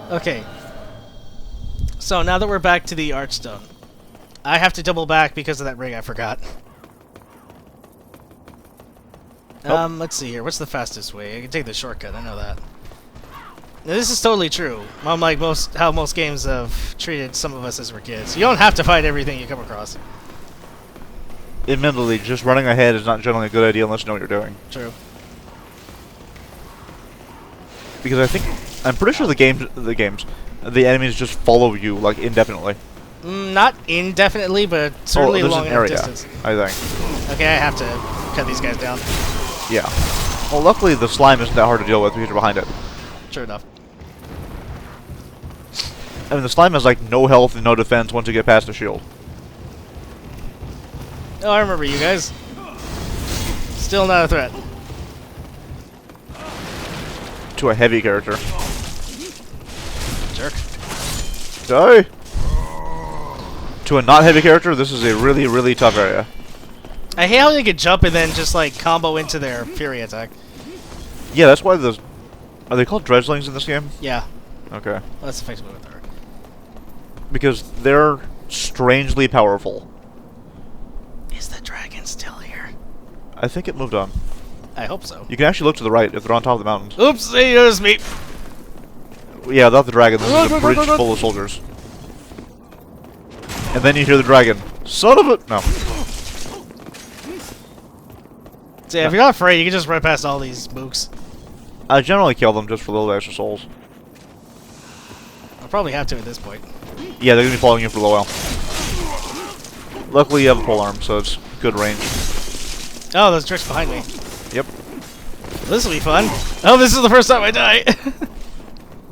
Okay. So now that we're back to the Archstone, I have to double back because of that ring I forgot. Let's see here. What's the fastest way? I can take the shortcut. I know that. Now, this is totally true. Unlike how most games have treated some of us as we're kids. You don't have to fight everything you come across. Admittedly, just running ahead is not generally a good idea unless you know what you're doing. True. Because I'm pretty sure the enemies just follow you like indefinitely. Not indefinitely, but certainly long enough distance. I think. Okay, I have to cut these guys down. Yeah. Well, luckily the slime isn't that hard to deal with because you're behind it. True enough. I mean, the slime has like no health and no defense once you get past the shield. Oh, I remember you guys. Still not a threat. To a heavy character. Jerk. Die! To a not heavy character, this is a really, really tough area. I hate how they can jump and then just like combo into their fury attack. Yeah, that's why are they called dredgelings in this game? Yeah. Okay. Well, that's effectively what they are. Because they're strangely powerful. Is the dragon still here? I think it moved on. I hope so. You can actually look to the right if they're on top of the mountains. Oops, it was me. Yeah, without the dragon, this is a bridge full of soldiers. And then you hear the dragon. Son of a... No. So yeah, if you're not afraid, you can just run past all these books. I generally kill them just for a little extra souls. I'll probably have to at this point. Yeah, they're going to be following you for a little while. Luckily, you have a polearm, so it's good range. Oh, those tricks behind me. Yep. This will be fun. Oh, this is the first time I die.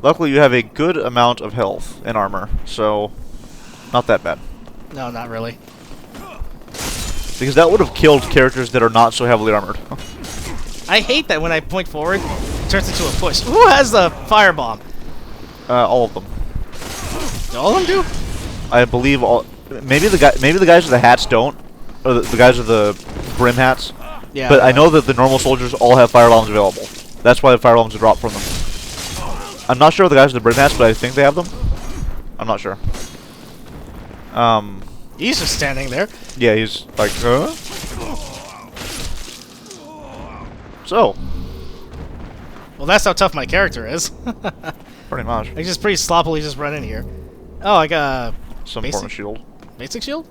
Luckily, you have a good amount of health and armor, so not that bad. No, not really. Because that would have killed characters that are not so heavily armored. I hate that when I point forward, it turns into a push. Who has the firebomb? All of them. Do all of them do? I believe all. Maybe the guys with the hats don't, or the guys with the brim hats. Yeah. But I know that the normal soldiers all have fire bombs available. That's why the fire bombs are dropped from them. I'm not sure of the guys with the brim hats, but I think they have them. I'm not sure. He's just standing there. Yeah, he's like, huh? So. Well, that's how tough my character is. Pretty much. I just pretty sloppily just run in here. Oh, I got Some form of shield. Basic shield?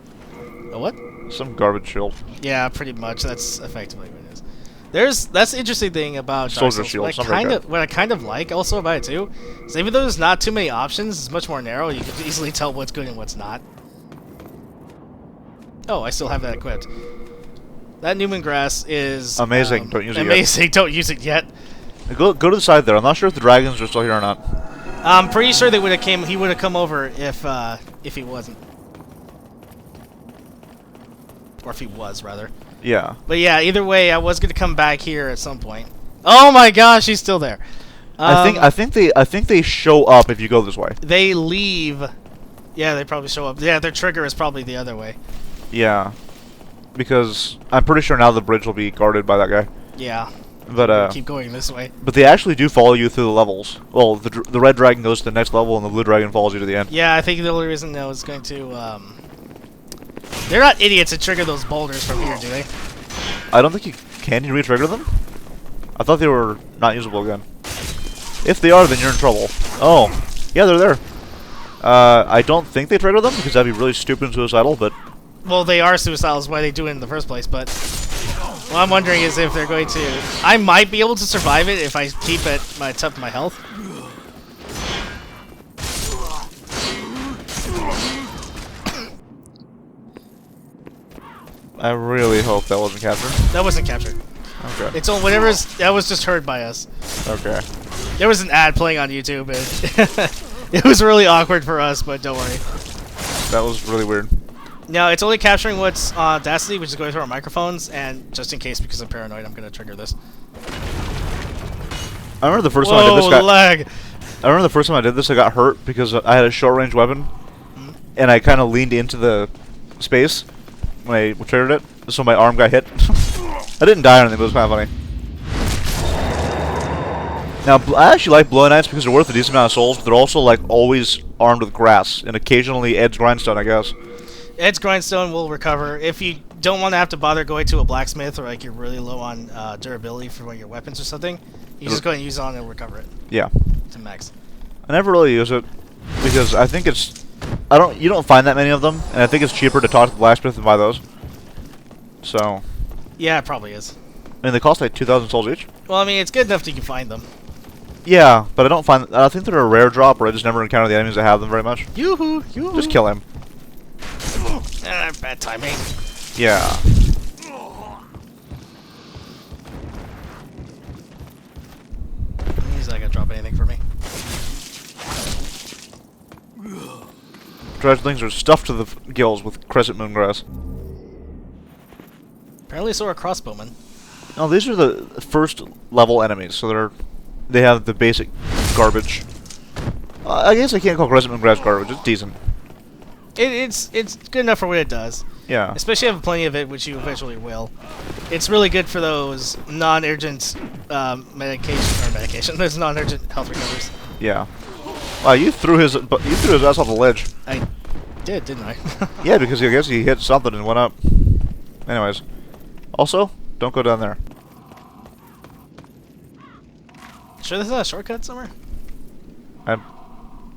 A what? Some garbage shield. Yeah, pretty much. That's effectively what it is. That's the interesting thing about Dark Soldier Souls. shield. What I kind of like also about it too is even though there's not too many options, it's much more narrow. You can easily tell what's good and what's not. Oh, I still have that equipped. That Newman grass is amazing. Don't use it yet. Amazing. Don't use it yet. Go to the side there. I'm not sure if the dragons are still here or not. I'm pretty sure they would have He would have come over if he wasn't, or if he was rather. Yeah. But yeah, either way, I was gonna come back here at some point. Oh my gosh, he's still there. I think they show up if you go this way. They leave. Yeah, they probably show up. Yeah, their trigger is probably the other way. Yeah, because I'm pretty sure now the bridge will be guarded by that guy. Yeah. But keep going this way. But they actually do follow you through the levels. Well, the red dragon goes to the next level, and the blue dragon follows you to the end. Yeah, I think the only reason though is going to. They're not idiots to trigger those boulders from here, do they? I don't think you can. You re-trigger them? I thought they were not usable again. If they are, then you're in trouble. Oh, yeah, they're there. I don't think they trigger them because that'd be really stupid and suicidal. But well, they are suicidal. Is why they do it in the first place. But what I'm wondering is if they're going to. I might be able to survive it if I keep at my top of my health. I really hope that wasn't captured. That wasn't captured. Okay. It's on whatever's. That was just heard by us. Okay. There was an ad playing on YouTube, and it was really awkward for us. But don't worry. That was really weird. No, it's only capturing what's on Audacity, which is going through our microphones, and just in case, because I'm paranoid, I'm going to trigger this. I remember the first time I did this. Lag. I remember the first time I did this, I got hurt because I had a short-range weapon, and I kind of leaned into the space when I triggered it, so my arm got hit. I didn't die or anything, but it was kind of funny. Now, I actually like Blood Knights because they're worth a decent amount of souls, but they're also, like, always armed with grass, and occasionally Ed's Grindstone, I guess. Ed's Grindstone will recover. If you don't want to have to bother going to a blacksmith, or like you're really low on durability for one of your weapons or something, you just go ahead and use it on and recover it. Yeah. To max. I never really use it, because I think it's... You don't find that many of them, and I think it's cheaper to talk to the blacksmith and buy those. So... Yeah, it probably is. I mean, they cost like 2,000 souls each. Well, I mean, it's good enough that you can find them. Yeah, but I don't find... I think they're a rare drop, or I just never encounter the enemies that have them very much. Yoo-hoo! Yoo-hoo! Just kill him. Bad timing. Yeah. He's not gonna drop anything for me. Dredgelings are stuffed to the gills with crescent moon grass. Apparently so are crossbowmen. No, these are the first level enemies, so they have the basic garbage. I guess I can't call crescent moon grass garbage. It's decent. It's good enough for what it does. Yeah. Especially if you have plenty of it, which you eventually will. It's really good for those non-urgent medication. Those non-urgent health recovers. Yeah. Wow, you threw his ass off the ledge. I did, didn't I? Yeah, because I guess he hit something and went up. Anyways. Also, don't go down there. Sure there's not a shortcut somewhere?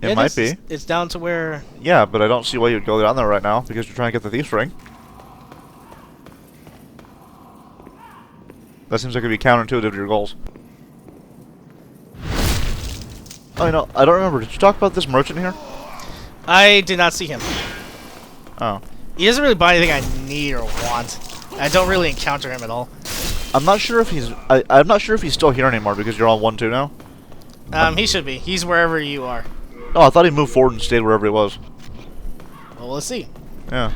It might be. It's down to where... Yeah, but I don't see why you'd go down there right now, because you're trying to get the Thief's Ring. That seems like it'd be counterintuitive to your goals. Oh, you know, I don't remember. Did you talk about this merchant here? I did not see him. Oh. He doesn't really buy anything I need or want. I don't really encounter him at all. I'm not sure if he's... I'm not sure if he's still here anymore, because you're on 1-2 now. He should be. He's wherever you are. Oh, I thought he moved forward and stayed wherever he was. Well, let's see. Yeah.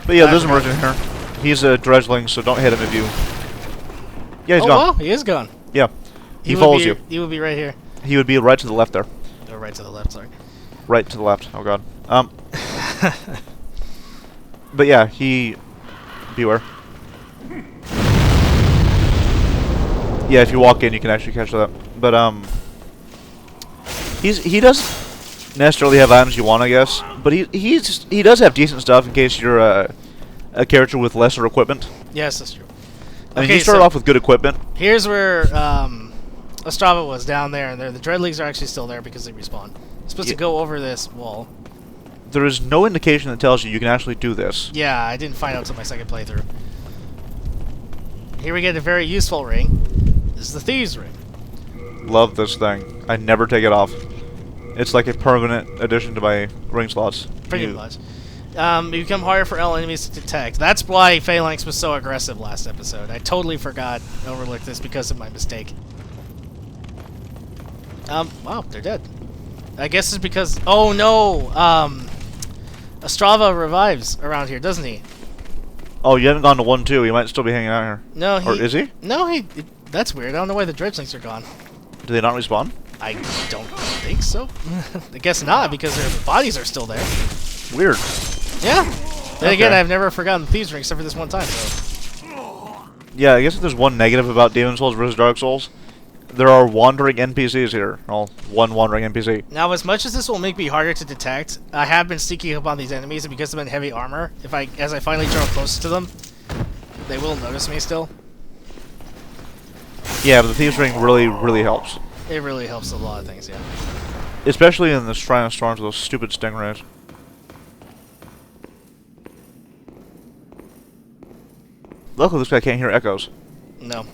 But yeah, there's a merchant here. He's a dredgeling, so don't hit him if you... Yeah, he's gone. Well, he is gone. Yeah. He follows you. He would be right here. He would be right to the left there. Or right to the left, sorry. Right to the left. Oh, God. But yeah, beware. Yeah, if you walk in, you can actually catch that. But, he doesn't necessarily have items you want, I guess. But he does have decent stuff in case you're a character with lesser equipment. Yes, that's true. I mean, you start off with good equipment. Here's where Ostrava was, down there, and the Dreadlings are actually still there because they respawn. You're supposed to go over this wall. There is no indication that tells you can actually do this. Yeah, I didn't find out until my second playthrough. Here we get a very useful ring. This is the Thieves' Ring. Love this thing. I never take it off. It's like a permanent addition to my ring slots. Pretty much. You become harder for all enemies to detect. That's why Phalanx was so aggressive last episode. I totally forgot, overlooked this because of my mistake. Wow, they're dead. I guess it's because... Oh, no! Ostrava revives around here, doesn't he? Oh, you haven't gone to 1-2. You might still be hanging out here. No, Or is he? No, that's weird. I don't know why the Dredgelings are gone. Do they not respawn? I don't think so. I guess not, because their bodies are still there. Weird. Yeah. Then again, I've never forgotten the Thieves' Ring except for this one time, so... Yeah, I guess if there's one negative about Demon Souls versus Dark Souls, there are wandering NPCs here. Well, one wandering NPC. Now, as much as this will make me harder to detect, I have been sneaking up on these enemies, and because I'm in heavy armor, as I finally draw close to them, they will notice me still. Yeah, but the Thieves' Ring really, really helps. It really helps a lot of things, yeah. Especially in the Shrine of Storms with those stupid stingrays. Luckily, this guy can't hear echoes. No.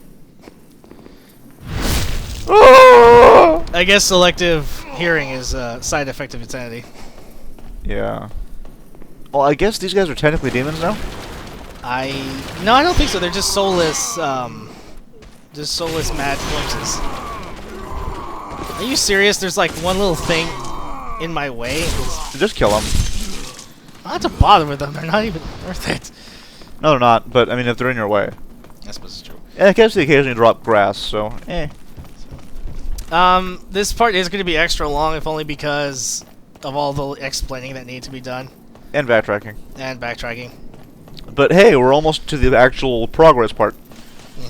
Oh! I guess selective hearing is a side effect of insanity. Yeah. Well, I guess these guys are technically demons now? No, I don't think so. They're just soulless, mad corpses. Are you serious? There's like one little thing in my way. Just kill them. I don't have to bother with them. They're not even worth it. No, they're not. But, I mean, if they're in your way. I suppose it's true. And I guess they occasionally drop grass, so, eh. This part is going to be extra long, if only because of all the explaining that needs to be done. And backtracking. And backtracking. But hey, we're almost to the actual progress part.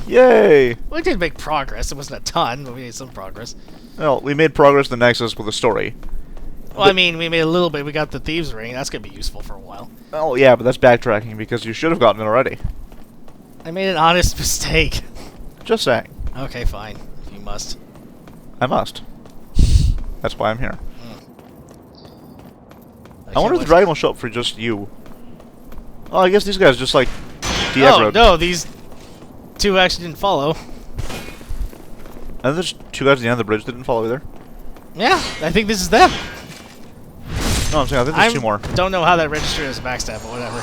Yay! We did make progress. It wasn't a ton, but we made some progress. Well, we made progress in the Nexus with the story. Well, I mean, we made a little bit. We got the Thieves' Ring. That's going to be useful for a while. Oh, yeah, but that's backtracking because you should have gotten it already. I made an honest mistake. Just saying. Okay, fine. If you must. I must. That's why I'm here. Okay, I wonder if the dragon will show up for just you. Oh, I guess these guys just, like, Oh, no, these two actually didn't follow. And there's two guys at the end of the bridge that didn't follow either. Yeah, I think this is them. No, I'm saying I think there's two more. Don't know how that registered as a backstab, but whatever.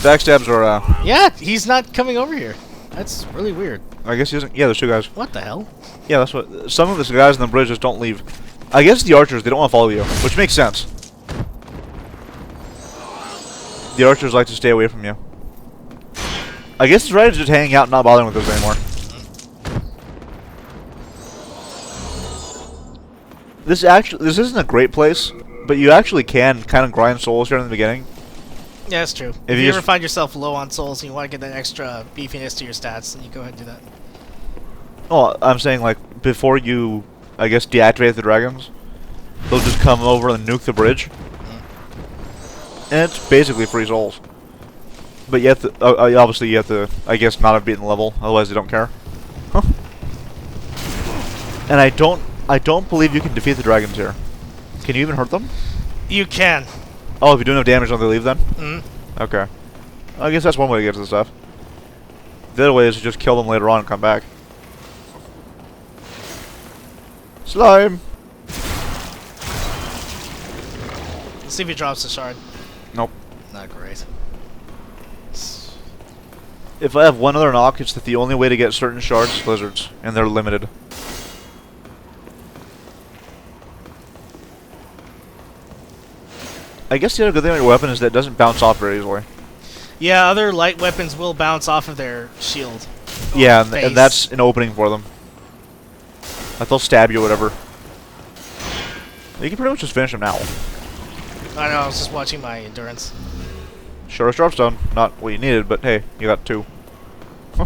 Backstabs are, Yeah, he's not coming over here. That's really weird. I guess he isn't. Yeah, there's two guys. What the hell? Yeah, that's what. Some of the guys on the bridge just don't leave. I guess the archers, they don't want to follow you, which makes sense. The archers like to stay away from you. I guess it's right to just hanging out and not bothering with us anymore. This isn't a great place, but you actually can kind of grind souls here in the beginning. Yeah, that's true. If you ever find yourself low on souls and you want to get that extra beefiness to your stats, then you go ahead and do that. Oh, I'm saying, like, before you, I guess, deactivate the dragons, they'll just come over and nuke the bridge. And it's basically free souls. But you have to, obviously you have to, I guess, not have beaten the level, otherwise they don't care. Huh. And I don't believe you can defeat the dragons here. Can you even hurt them? You can. Oh, if you do enough damage, don't they leave then? Mm-hmm. Okay. I guess that's one way to get to the stuff. The other way is to just kill them later on and come back. Slime! Let's see if he drops the shard. Nope. Not great. If I have one other knock, it's that the only way to get certain shards is lizards, and they're limited. I guess the other good thing about your weapon is that it doesn't bounce off very easily. Yeah, other light weapons will bounce off of their shield. Yeah, and that's an opening for them. Like they'll stab you or whatever. You can pretty much just finish them now. I know, I was just watching my endurance. Shortest dropstone. Not what you needed, but hey, you got two. Huh.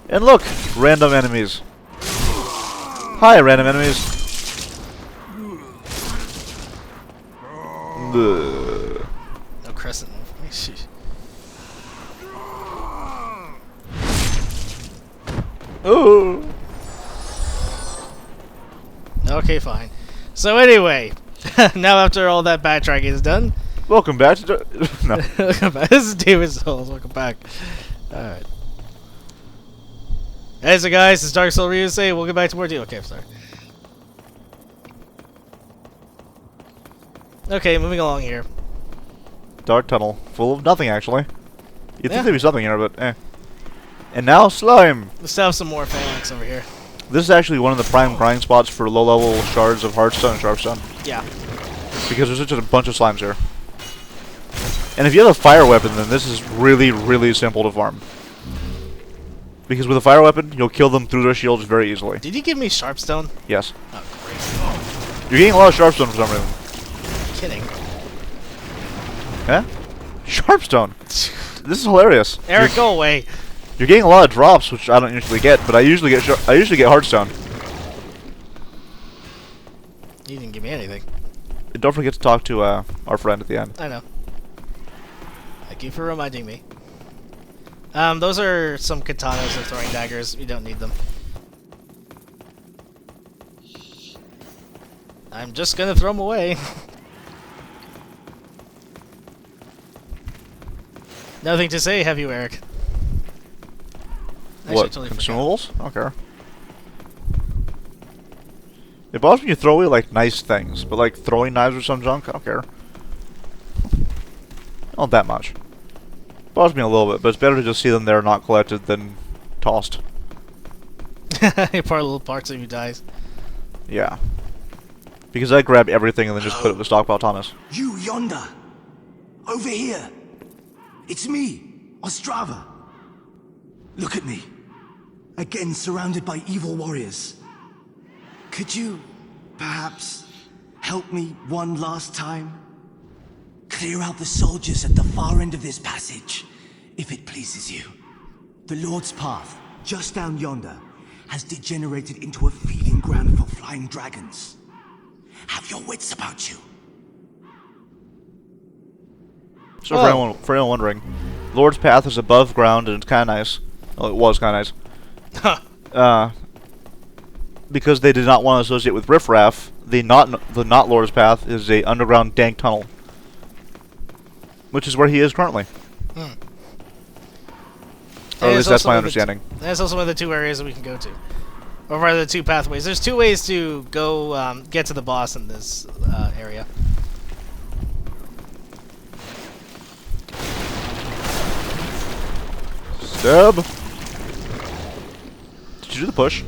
And look! Random enemies. Hi, random enemies. No crescent. Oh. Okay, fine. So anyway, now after all that backtracking is done, welcome back to no. Welcome back. This is David Souls. Welcome back. Alright. Hey, so guys, it's Dark Soul Ryu say, welcome back to more deal. Okay, I'm sorry. Okay, moving along here. Dark tunnel, full of nothing actually. You'd Yeah. think there'd be something here, but eh. And now slime! Let's have some more phalanx over here. This is actually one of the prime grind spots for low-level shards of Hearthstone and Sharpstone. Yeah. Because there's just a bunch of slimes here. And if you have a fire weapon, then this is really, really simple to farm. Because with a fire weapon, you'll kill them through their shields very easily. Did you give me Sharpstone? Yes. Oh, great. You're getting a lot of Sharpstone for some reason. Kidding. Huh? Sharpstone! This is hilarious. Eric, go away. You're getting a lot of drops, which I don't usually get, but I usually get Hearthstone. You didn't give me anything. And don't forget to talk to our friend at the end. I know. Thank you for reminding me. Those are some katanas and throwing daggers. You don't need them. I'm just gonna throw them away. Nothing to say, have you, Eric? Actually, What? I totally Consumables? I don't care. It bothers me when you throw away, like, nice things, but, like, throwing knives or some junk, I don't care. Not that much. Bothers me a little bit, but it's better to just see them there not collected than tossed. forgot. Little parts of you dies. Yeah. Because I grab everything and then just put it in the stockpile, Thomas. You yonder! Over here! It's me, Ostrava. Look at me. Again surrounded by evil warriors. Could you, perhaps, help me one last time? Clear out the soldiers at the far end of this passage. if it pleases you. The Lord's Path, just down yonder, has degenerated into a feeding ground for flying dragons. Have your wits about you. So for anyone wondering, Lord's Path is above ground and it's kind of nice. Well, it was kind of nice. Because they did not want to associate with riffraff, the not Lord's Path is a underground dank tunnel, which is where he is currently. Or at least that's my understanding. That's also one of the 2 areas that we can go to. Or rather, the 2 pathways. There's 2 ways to go get to the boss in this area. Stab! Did you do the push?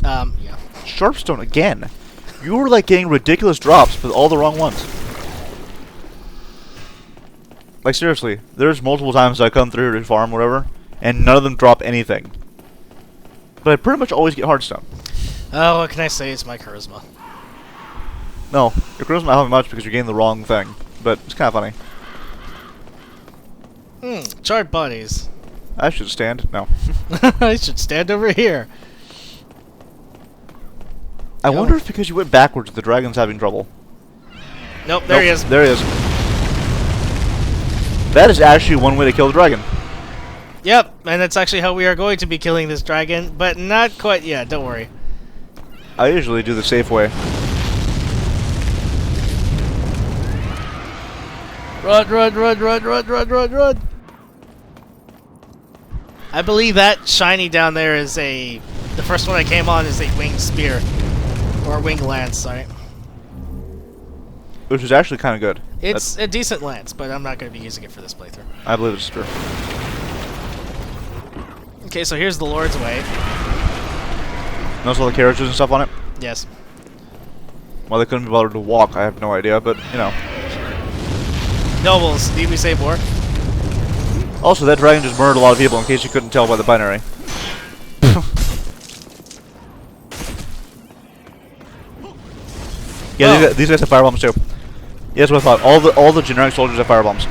Yeah. Sharpstone again. You were like getting ridiculous drops, but all the wrong ones. Like seriously, there's multiple times I come through to farm, whatever, and none of them drop anything. But I pretty much always get hardstone. Oh, what can I say? It's my charisma. No, your charisma not helping much because you're getting the wrong thing. But it's kind of funny. Charred bodies. I should stand. No. I should stand over here. I wonder if because you went backwards, the dragon's having trouble. Nope, there he is. There he is. That is actually one way to kill the dragon. Yep, and that's actually how we are going to be killing this dragon, but not quite yet, don't worry. I usually do the safe way. Run, run, run, run, run, run, run, run! I believe that shiny down there is the first one I came on is a winged spear. Or a winged lance, sorry. Which is actually kind of good. It's a decent lance, but I'm not going to be using it for this playthrough. I believe it's true. Okay, so here's the Lord's Way. Notice all the carriages and stuff on it? Yes. Well, they couldn't be bothered to walk, I have no idea, but, you know. Nobles, need we say more? Also, that dragon just murdered a lot of people, in case you couldn't tell by the binary. Yeah, these guys have firebombs too. Yeah, that's what I thought. All the generic soldiers have firebombs.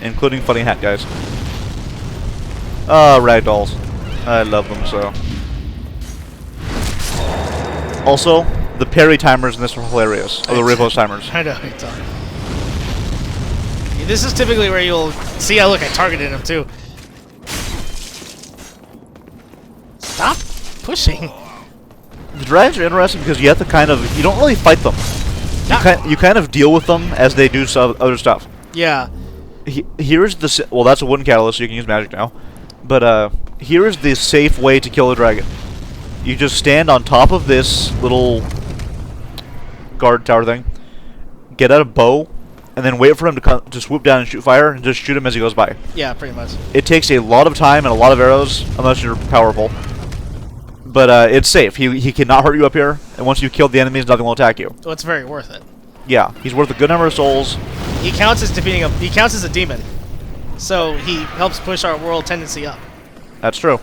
Including funny hat guys. Ah, ragdolls. I love them so. Also, the parry timers in this are hilarious. Or the riposte timers. I know, it's on. This is typically where you'll see how look I targeted him too. Stop pushing. The dragons are interesting because you have to you don't really fight them. You kind of deal with them as they do other stuff. Yeah. Here's the well, that's a wooden catalyst, so you can use magic now. But here is the safe way to kill a dragon. You just stand on top of this little guard tower thing, get out a bow, and then wait for him to swoop down and shoot fire, and just shoot him as he goes by. Yeah, pretty much. It takes a lot of time and a lot of arrows, unless you're powerful. But it's safe. He cannot hurt you up here, and once you've killed the enemies, nothing will attack you. So it's very worth it. Yeah, he's worth a good number of souls. He counts as he counts as a demon, so he helps push our world tendency up. That's true.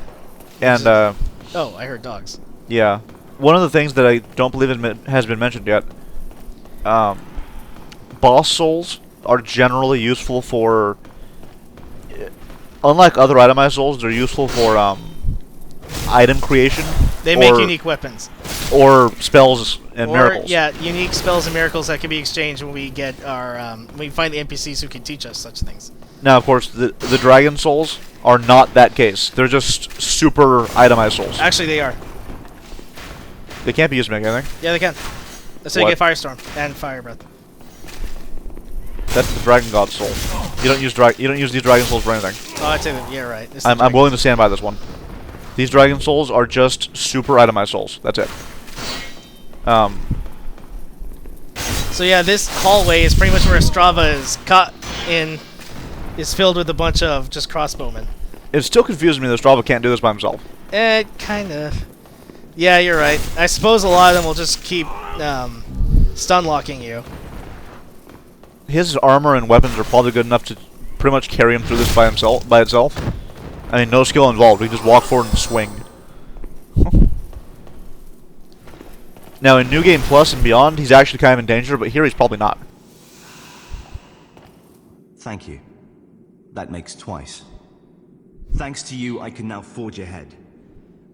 And oh, I heard dogs. Yeah, one of the things that I don't believe has been mentioned yet. Boss souls are generally useful for. Unlike other itemized souls, they're useful for item creation. They make unique weapons. Or spells and miracles. Yeah, unique spells and miracles that can be exchanged when we get our when we find the NPCs who can teach us such things. Now, of course, the dragon souls are not that case. They're just super itemized souls. Actually, they are. They can't be used to make anything. Yeah, they can. That's how you get Firestorm and Fire Breath. That's the Dragon God soul. You don't use these dragon souls for anything. Oh, I'd say that. Yeah, right. I'm willing to stand by this one. These dragon souls are just super itemized souls. That's it. So yeah, this hallway is pretty much where Strava is cut in. Is filled with a bunch of just crossbowmen. It still confuses me that Strava can't do this by himself. Kind of. Yeah, you're right. I suppose a lot of them will just keep stun locking you. His armor and weapons are probably good enough to pretty much carry him through this by itself. I mean, no skill involved. We just walk forward and swing. Now, in New Game Plus and beyond, he's actually kind of in danger, but here he's probably not. Thank you. That makes twice. Thanks to you, I can now forge ahead.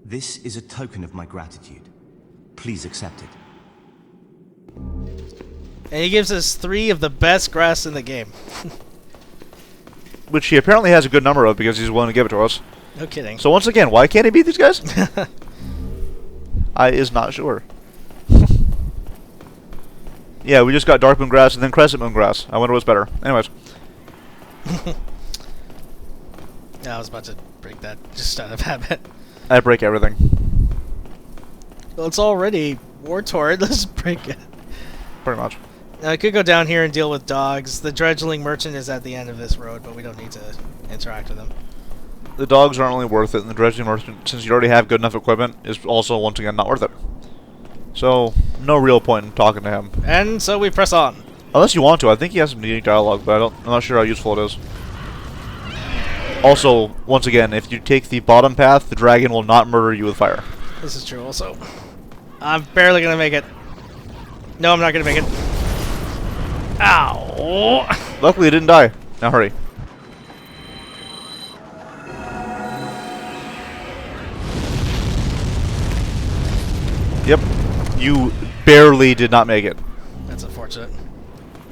This is a token of my gratitude. Please accept it. And he gives us 3 of the best grass in the game. Which he apparently has a good number of because he's willing to give it to us. No kidding. So once again, why can't he beat these guys? I is not sure. Yeah, we just got Dark Moon Grass and then Crescent Moon Grass. I wonder what's better. Anyways. Yeah, I was about to break that just out of habit. I break everything. Well, it's already war-torn. Let's break it. Pretty much. I could go down here and deal with dogs. The Dredgeling Merchant is at the end of this road, but we don't need to interact with him. The dogs aren't really worth it, and the Dredging Merchant, since you already have good enough equipment, is also, once again, not worth it. So, no real point in talking to him. And so we press on. Unless you want to. I think he has some unique dialogue, but I'm not sure how useful it is. Also, once again, if you take the bottom path, the dragon will not murder you with fire. This is true also. I'm barely going to make it. No, I'm not going to make it. Ow! Luckily, it didn't die. Now hurry. Yep. You barely did not make it. That's unfortunate.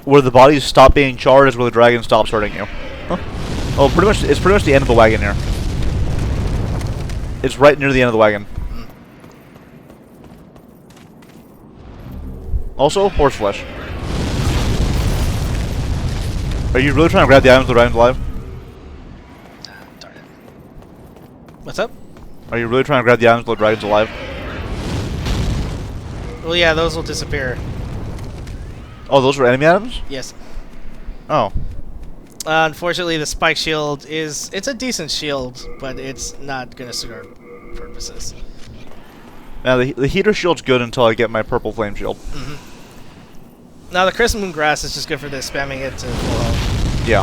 Where the bodies stop being charred is where the dragon stops hurting you. Huh? Oh, it's pretty much the end of the wagon here. It's right near the end of the wagon. Also, horse flesh. Are you really trying to grab the items the dragon's alive? Ah, darn it. What's up? Are you really trying to grab the items the dragon's alive? Well, yeah, those will disappear. Oh, those were enemy items? Yes. Oh. Unfortunately, the spike shield it's a decent shield, but it's not going to suit our purposes. Now, the heater shield's good until I get my purple flame shield. Mm-hmm. Now, the Crescent Moon Grass is just good for this, spamming it to full health. Yeah.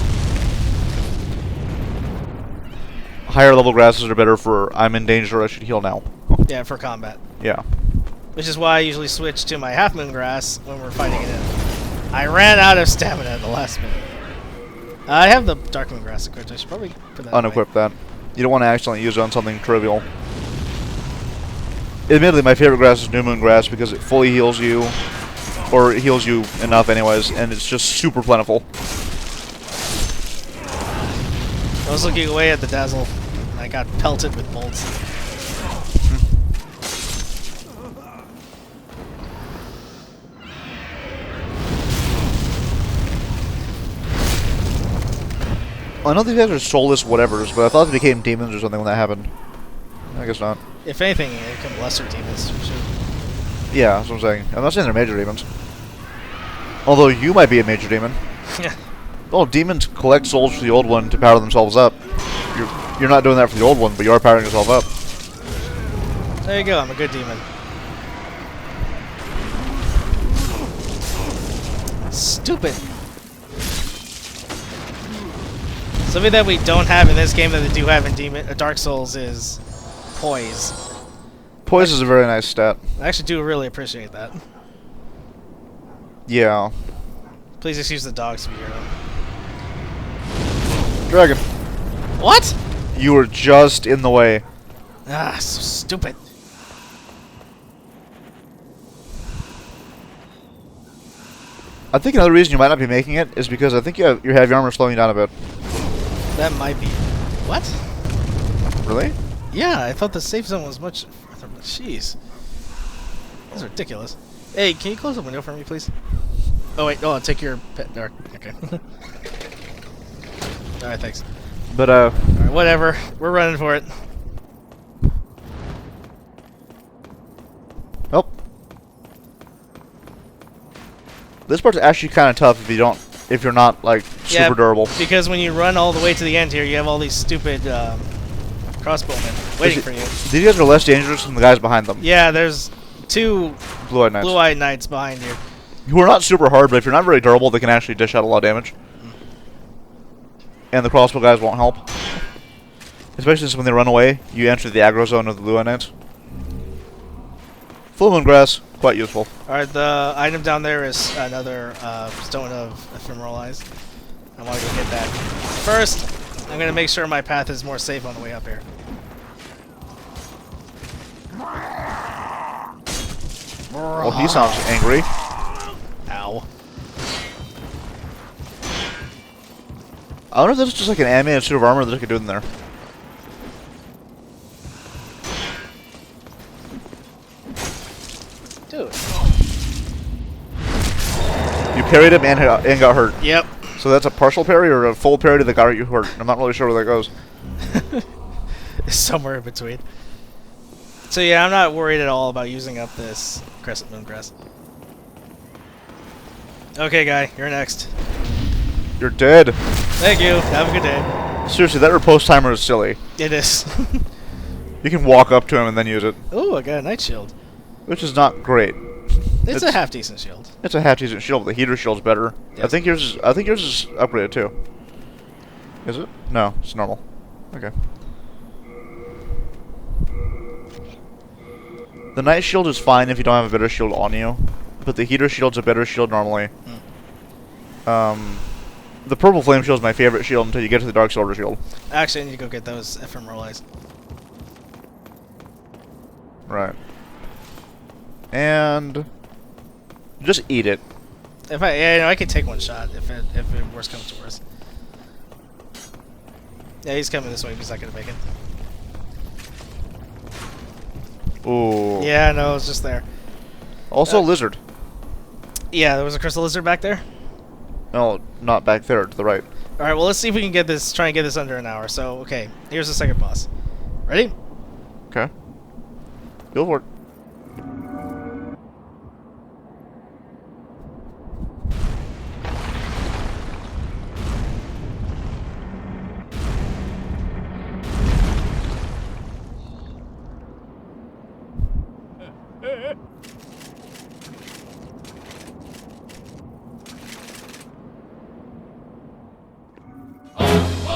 Higher level grasses are better for I'm in danger, I should heal now. Yeah, for combat. Yeah. Which is why I usually switch to my Half Moon Grass when we're fighting it in. I ran out of stamina at the last minute. I have the Dark Moon Grass equipped. I should probably put that Unequip that. You don't want to accidentally use it on something trivial. Admittedly, my favorite grass is New Moon Grass because it fully heals you. Or it heals you enough anyways, and it's just super plentiful. I was looking away at the Dazzle, and I got pelted with bolts. I know these guys are soulless whatevers, but I thought they became demons or something when that happened. I guess not. If anything, they become lesser demons. For sure. Yeah, that's what I'm saying. I'm not saying they're major demons. Although you might be a major demon. Yeah. Well, demons collect souls for the old one to power themselves up. You're not doing that for the old one, but you are powering yourself up. There you go, I'm a good demon. Stupid. Something that we don't have in this game that they do have in Dark Souls is Poise. Poise is a very nice stat. I actually do really appreciate that. Yeah. Please excuse the dogs if you hear them. Dragon. What? You were just in the way. Ah, so stupid. I think another reason you might not be making it is because I think your heavy armor slowing you down a bit. That might be. What? Really? Yeah, I thought the safe zone was much further. Jeez. That's ridiculous. Hey, can you close the window for me, please? Oh, wait. Oh, I'll take your pet. Okay. Alright, thanks. But, Alright, whatever. We're running for it. oh. This part's actually kind of tough if you're not, like, super durable. Because when you run all the way to the end here, you have all these stupid crossbowmen waiting for you. These guys are less dangerous than the guys behind them. Yeah, there's two Blue-eyed Knights behind you. who are not super hard, but if you're not very durable, they can actually dish out a lot of damage. And the crossbow guys won't help. Especially since when they run away, you enter the aggro zone of the Blue-eyed Knights. Full Moon Grass, quite useful. Alright, the item down there is another Stone of Ephemeralized. I want to go get that. First, I'm going to make sure my path is more safe on the way up here. Well, he sounds angry. Ow. I wonder if there's just like an animated suit of armor that I could do in there. Dude. You parried him and got hurt. Yep. So that's a partial parry or a full parry to the guy you hurt? I'm not really sure where that goes. Somewhere in between. So yeah, I'm not worried at all about using up this Crescent Moon Crest. Okay, guy, you're next. You're dead. Thank you. Have a good day. Seriously, that riposte timer is silly. It is. You can walk up to him and then use it, Ooh, I got a Night Shield. which is not great. It's a half decent shield. It's a half decent shield, but the heater shield's better. Yes. I think yours is upgraded too. Is it? No, it's normal. Okay. The night shield is fine if you don't have a better shield on you, but the heater shield's a better shield normally. The purple flame shield is my favorite shield until you get to the dark silver shield. Actually, I need to go get those ephemeral eyes. Right. And just eat it. I could take one shot if it worst comes to worst. Yeah, he's coming this way. He's not gonna make it. Ooh. Yeah, no, it's just there. Also, lizard. Yeah, there was a crystal lizard back there. No, not back there, to the right. All right, well, let's see if we can get this. Try and get this under an hour. So, okay, here's the second boss. Ready? Okay. Go for it.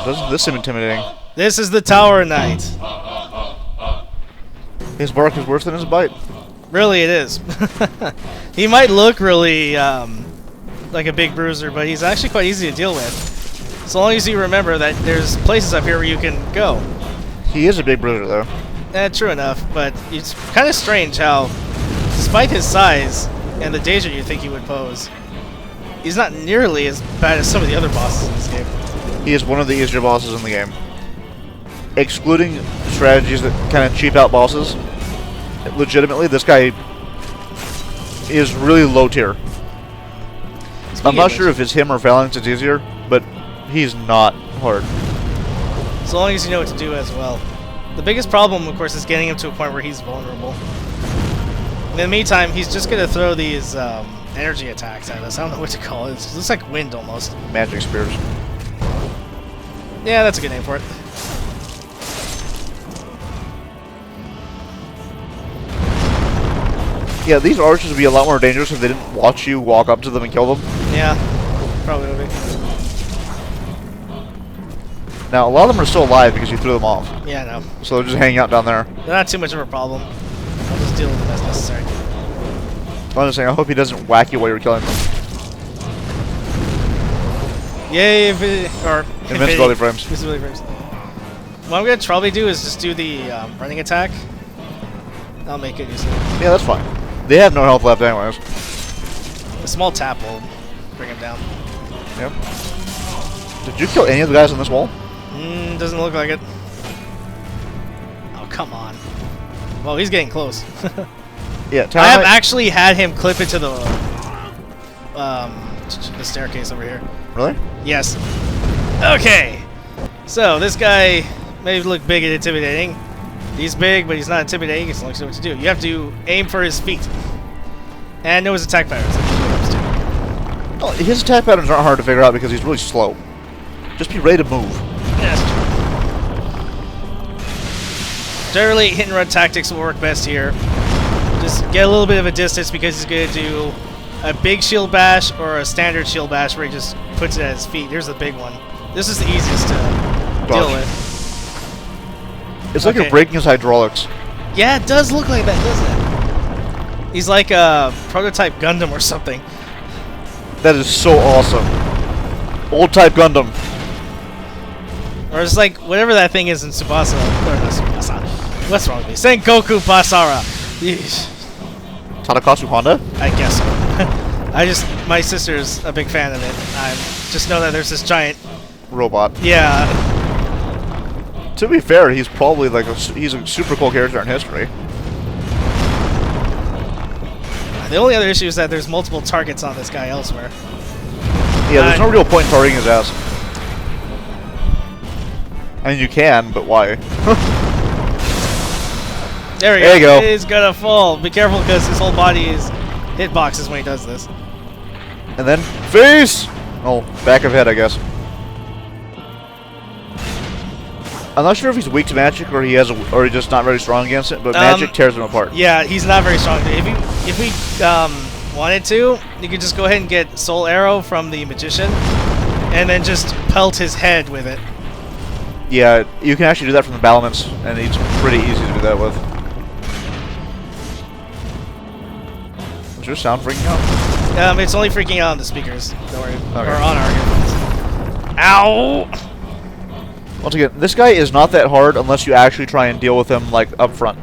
Doesn't this seem intimidating? This is the Tower Knight. His bark is worse than his bite. Really, it is. He might look really like a big bruiser, but he's actually quite easy to deal with. So long as you remember that there's places up here where you can go. He is a big bruiser, though. True enough, but it's kind of strange how, despite his size and the danger you think he would pose, he's not nearly as bad as some of the other bosses in this game. He is one of the easier bosses in the game. Excluding strategies that kind of cheap out bosses, legitimately, this guy is really low tier. I'm not sure if it's him or Phalanx it's easier, but he's not hard. So long as you know what to do as well. The biggest problem, of course, is getting him to a point where he's vulnerable. In the meantime, he's just going to throw these energy attacks at us. I don't know what to call it. It looks like wind almost. Magic spears. Yeah, that's a good name for it. Yeah, these archers would be a lot more dangerous if they didn't watch you walk up to them and kill them. Yeah, probably would be. Now, a lot of them are still alive because you threw them off. Yeah, no. So they're just hanging out down there. They're not too much of a problem. I'll just deal with them as necessary. I'm just saying, I hope he doesn't whack you while you're killing them. Yay, Invincibility frames. Invincibility frames. What I'm going to probably do is just do the running attack. I'll make it easy. Yeah, that's fine. They have no health left anyways. A small tap will bring him down. Yep. Did you kill any of the guys on this wall? Doesn't look like it. Oh, come on. Well, he's getting close. Yeah, I have actually had him clip into the staircase over here. Really? Yes. Okay. So, this guy may look big and intimidating. He's big, but he's not intimidating as long as you know what to do. You have to aim for his feet. And know his attack patterns. Well, his attack patterns aren't hard to figure out because he's really slow. Just be ready to move. Yes. Generally, hit and run tactics will work best here. Just get a little bit of a distance because he's going to do a big shield bash or a standard shield bash where he just puts it at his feet. Here's the big one. This is the easiest to deal with. It's like you're breaking his hydraulics. Yeah, it does look like that, doesn't it? He's like a prototype Gundam or something. That is so awesome. Old type Gundam. Or it's like whatever that thing is in Tsubasa. Or not Tsubasa. What's wrong with me? Sengoku Basara. Yeesh. Tadakasu Honda? I guess so. My sister's a big fan of it. I just know that there's this giant Robot. Yeah. To be fair, he's probably like he's a super cool character in history. The only other issue is that there's multiple targets on this guy elsewhere. Yeah, there's no real point in targeting his ass. I mean, you can, but why? There we go. There you go. He's gonna fall. Be careful because his whole body is hitboxes when he does this. And then face. Oh, back of head, I guess. I'm not sure if he's weak to magic or he's just not very strong against it, but magic tears him apart. Yeah, he's not very strong. If we wanted to, you could just go ahead and get Soul Arrow from the Magician, and then just pelt his head with it. Yeah, you can actually do that from the battlements, and it's pretty easy to do that with. Is your sound freaking out? It's only freaking out on the speakers. Don't worry. Okay. Or on our earphones. Ow! Once again, this guy is not that hard unless you actually try and deal with him, like, up front.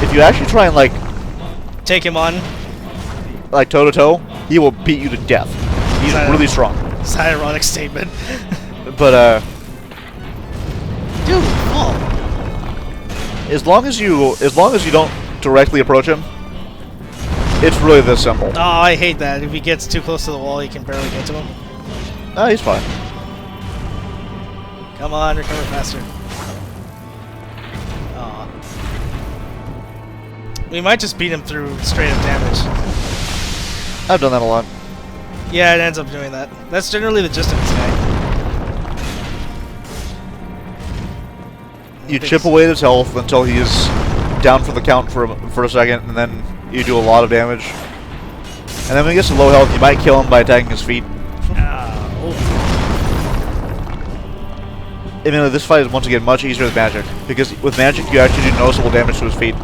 If you actually try and, like... Take him on. Like, toe-to-toe, he will beat you to death. He's really strong. It's an ironic statement. But, Dude, fall. as long as you don't directly approach him, it's really this simple. Oh, I hate that. If he gets too close to the wall, you can barely get to him. No, he's fine. Come on, recover faster. Aw. We might just beat him through straight up damage. I've done that a lot. Yeah, it ends up doing that. That's generally the gist of this guy. You chip away at his health until he's down for the count for a second, and then you do a lot of damage. And then when he gets to low health, you might kill him by attacking his feet. I mean, this fight is once again much easier with magic, because with magic you actually do noticeable damage to his feet.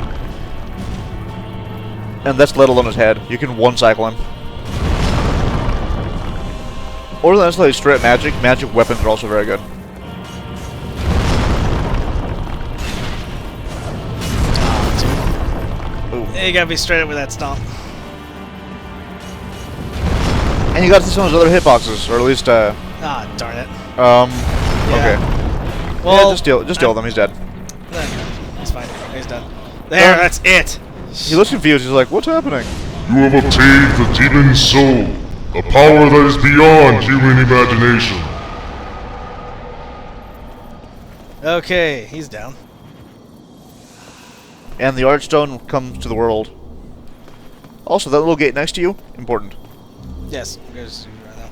And that's let alone his head. You can one-cycle him. Or than necessarily straight magic, magic weapons are also very good. Ooh. You gotta be straight up with that stomp. And you got some of his other hitboxes, or at least, Ah, darn it. yeah. Okay. Well, yeah, just deal with him, he's dead. He's fine. He's done. There, that's it! He looks confused, he's like, what's happening? You have obtained the Demon Soul, a power that is beyond human imagination. Okay, he's down. And the Archstone comes to the world. Also, that little gate next to you, important. Yes, there's right now.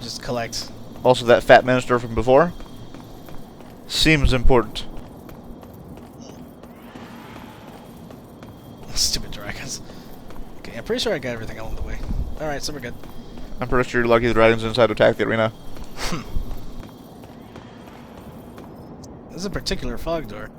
Just collect. Also, that fat minister from before seems important. Stupid dragons. Okay, I'm pretty sure I got everything along the way. Alright, so we're good. I'm pretty sure you're lucky the dragon's inside to attack the arena. This is a particular fog door.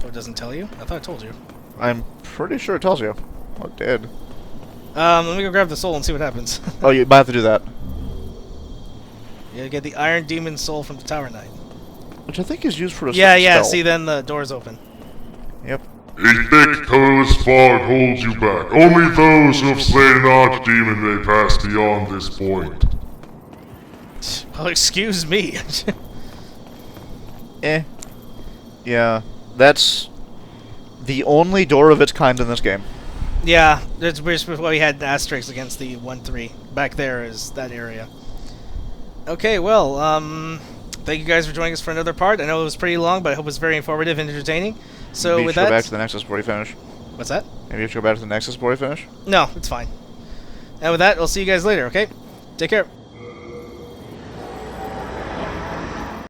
Oh, it doesn't tell you? I thought I told you. I'm pretty sure it tells you. Oh, it did. Let me go grab the soul and see what happens. Oh, you might have to do that. You get the Iron Demon Soul from the Tower Knight. Which I think is used for a Yeah, spell. see, then the door's open. Yep. A thick, colorless fog holds you back. Only those who have slain an archdemon may pass beyond this point. Well, excuse me. Yeah, that's the only door of its kind in this game. Yeah, that's why we had asterisks against the 1-3. Back there is that area. Okay, well, thank you guys for joining us for another part. I know it was pretty long, but I hope it was very informative and entertaining. So Maybe you with should that, go back to the Nexus before you finish. What's that? Maybe you should go back to the Nexus before you finish. No, it's fine. And with that, I'll see you guys later, okay? Take care.